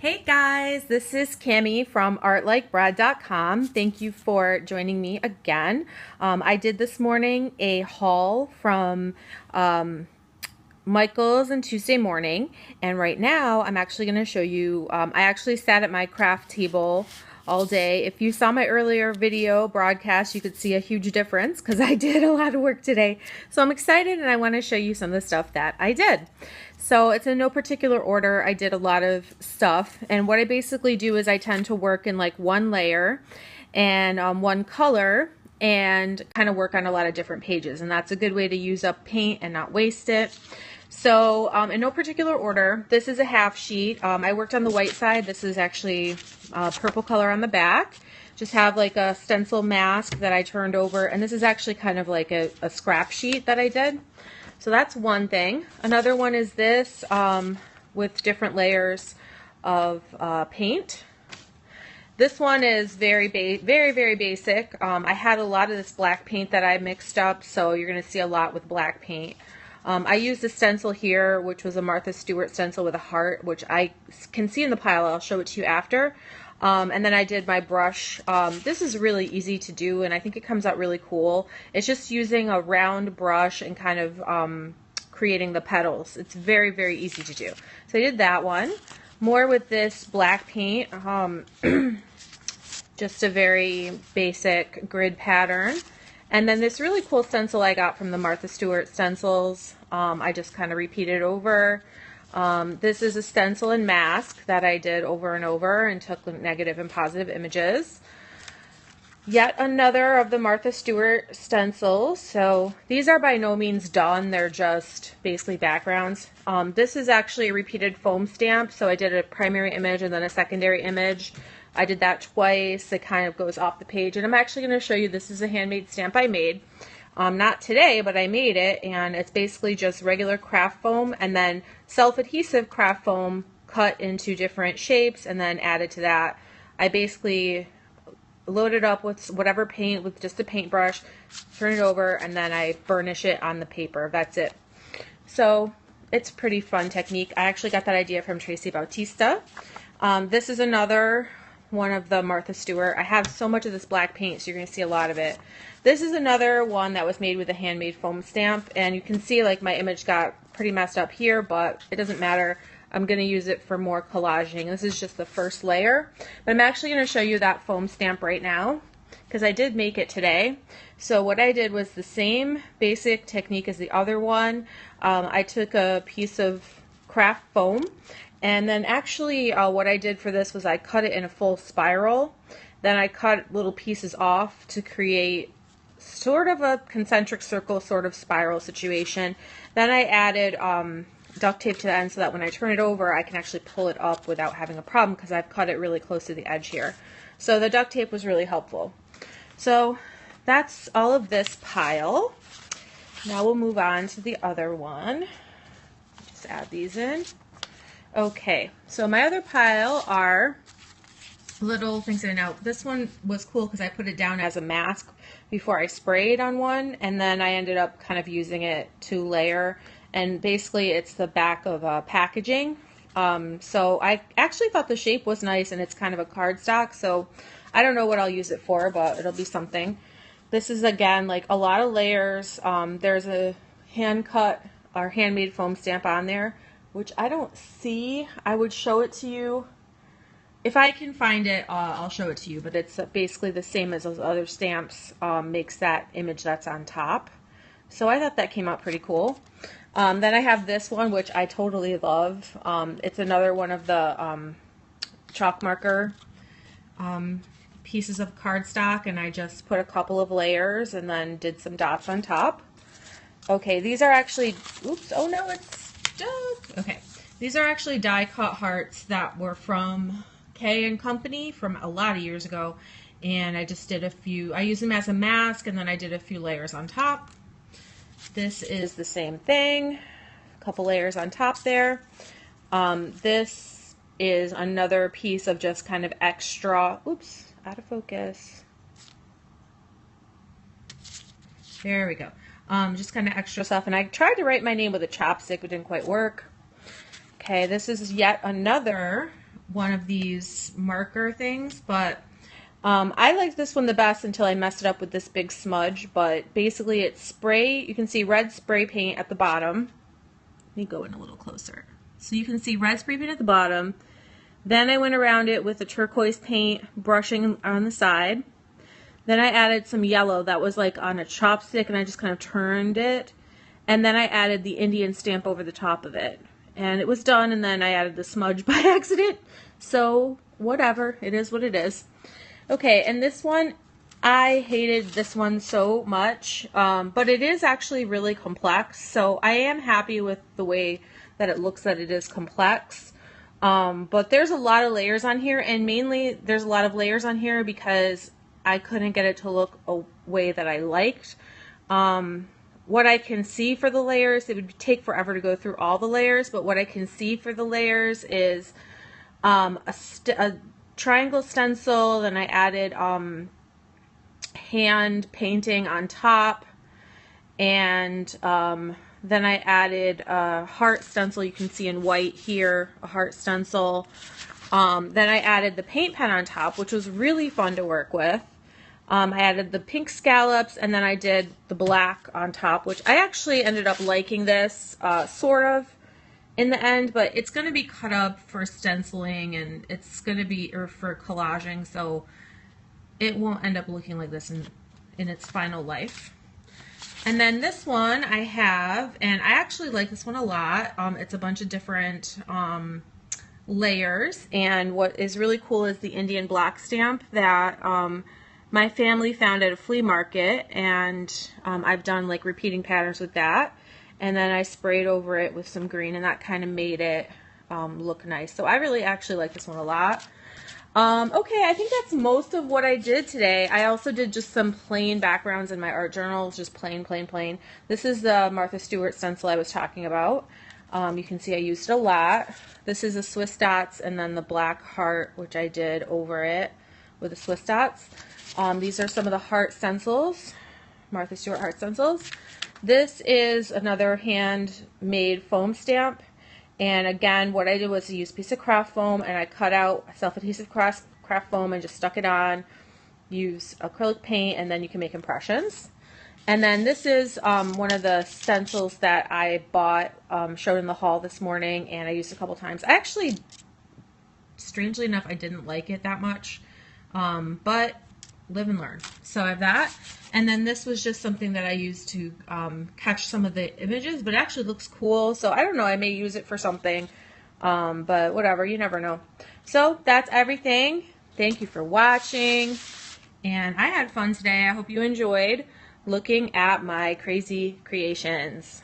Hey guys, this is Cammie from artlikebread.com. Thank you for joining me again. I did this morning a haul from Michael's and Tuesday Morning, and right now I'm actually going to show you, I actually sat at my craft table all day. If you saw my earlier video broadcast, you could see a huge difference because I did a lot of work today. So I'm excited and I want to show you some of the stuff that I did. So it's in no particular order. I did a lot of stuff, and what I basically do is I tend to work in like one layer and one color and kind of work on a lot of different pages, and that's a good way to use up paint and not waste it. So in no particular order, this is a half sheet. I worked on the white side. This is actually purple color on the back. Just have like a stencil mask that I turned over, and this is actually kind of like a scrap sheet that I did. So that's one thing. Another one is this with different layers of paint. This one is very basic. I had a lot of this black paint that I mixed up, so you're going to see a lot with black paint. I used a stencil here, which was a Martha Stewart stencil with a heart, which I can see in the pile. I'll show it to you after. And then I did my brush. This is really easy to do, and I think it comes out really cool. It's just using a round brush and kind of creating the petals. It's very easy to do. So I did that one. More with this black paint. Just a very basic grid pattern. And then this really cool stencil I got from the Martha Stewart stencils. I just kind of repeated over. This is a stencil and mask that I did over and over and took negative and positive images. Yet another of the Martha Stewart stencils. So these are by no means done. They're just basically backgrounds. This is actually a repeated foam stamp. So I did a primary image and then a secondary image. I did that twice. It kind of goes off the page. And I'm actually going to show you, this is a handmade stamp I made. Not today, but I made it, and it's basically just regular craft foam and then self-adhesive craft foam cut into different shapes and then added to that. I basically load it up with whatever paint, with just a paintbrush, turn it over, and then I burnish it on the paper. That's it. So it's a pretty fun technique. I actually got that idea from Tracy Bautista. This is another one of the Martha Stewart. I have so much of this black paint, so you're going to see a lot of it. This is another one that was made with a handmade foam stamp, and you can see like my image got pretty messed up here, but it doesn't matter. I'm going to use it for more collaging. This is just the first layer, but I'm actually going to show you that foam stamp right now because I did make it today. So what I did was the same basic technique as the other one. I took a piece of craft foam, and then actually what I did for this was I cut it in a full spiral. Then I cut little pieces off to create sort of a concentric circle sort of spiral situation. Then I added duct tape to the end so that when I turn it over I can actually pull it up without having a problem because I've cut it really close to the edge here. So the duct tape was really helpful. So that's all of this pile. Now we'll move on to the other one. Just add these in. Okay, so my other pile are little things in and out. This one was cool because I put it down as a mask before I sprayed on one, and then I ended up kind of using it to layer, and basically it's the back of packaging. So I actually thought the shape was nice, and it's kind of a cardstock, so I don't know what I'll use it for, but it'll be something. This is again like a lot of layers. There's a hand cut or handmade foam stamp on there, which I don't see. I would show it to you. If I can find it, I'll show it to you, but it's basically the same as those other stamps, makes that image that's on top. So I thought that came out pretty cool. Then I have this one, which I totally love. It's another one of the chalk marker pieces of cardstock, and I just put a couple of layers and then did some dots on top. Okay, these are actually, oops, oh no, it's just, okay. These are actually die cut hearts that were from K & Company from a lot of years ago, and I just did a few, I used them as a mask, and then I did a few layers on top. This is the same thing, a couple layers on top there. This is another piece of just kind of extra, oops, out of focus. There we go. Just kind of extra stuff, and I tried to write my name with a chopstick, but didn't quite work. Okay, this is yet another one of these marker things, but I liked this one the best until I messed it up with this big smudge. But basically it's spray, you can see red spray paint at the bottom. Let me go in a little closer. So you can see red spray paint at the bottom. Then I went around it with a turquoise paint, brushing on the side. Then I added some yellow that was like on a chopstick, and I just kind of turned it. And then I added the Indian stamp over the top of it. And it was done, and then I added the smudge by accident. So whatever, it is what it is. Okay, and this one, I hated this one so much, but it is actually really complex. So I am happy with the way that it looks, that it is complex. But there's a lot of layers on here, and mainly there's a lot of layers on here because I couldn't get it to look a way that I liked. What I can see for the layers, it would take forever to go through all the layers, but what I can see for the layers is a triangle stencil, then I added hand painting on top, and then I added a heart stencil. You can see in white here, a heart stencil. Then I added the paint pen on top, which was really fun to work with. I added the pink scallops, and then I did the black on top, which I actually ended up liking this, sort of, in the end, but it's going to be cut up for stenciling, and it's going to be, or for collaging, so it won't end up looking like this in its final life. And then this one I have, and I actually like this one a lot. It's a bunch of different layers, and what is really cool is the Indian black stamp that my family found at a flea market, and I've done like repeating patterns with that, and then I sprayed over it with some green, and that kind of made it look nice. So I really actually like this one a lot. Okay, I think that's most of what I did today. I also did just some plain backgrounds in my art journals, just plain. This is the Martha Stewart stencil I was talking about. You can see I used it a lot. This is the Swiss dots, and then the black heart, which I did over it with the Swiss dots. These are some of the heart stencils, Martha Stewart heart stencils. This is another handmade foam stamp. And again, what I did was to use a piece of craft foam, and I cut out self-adhesive craft foam and just stuck it on. Use acrylic paint, and then you can make impressions. And then this is one of the stencils that I bought, showed in the haul this morning, and I used a couple times. I actually, strangely enough, I didn't like it that much, but live and learn. So I have that. And then this was just something that I used to catch some of the images, but it actually looks cool. So I don't know, I may use it for something, but whatever, you never know. So that's everything. Thank you for watching, and I had fun today. I hope you enjoyed looking at my crazy creations.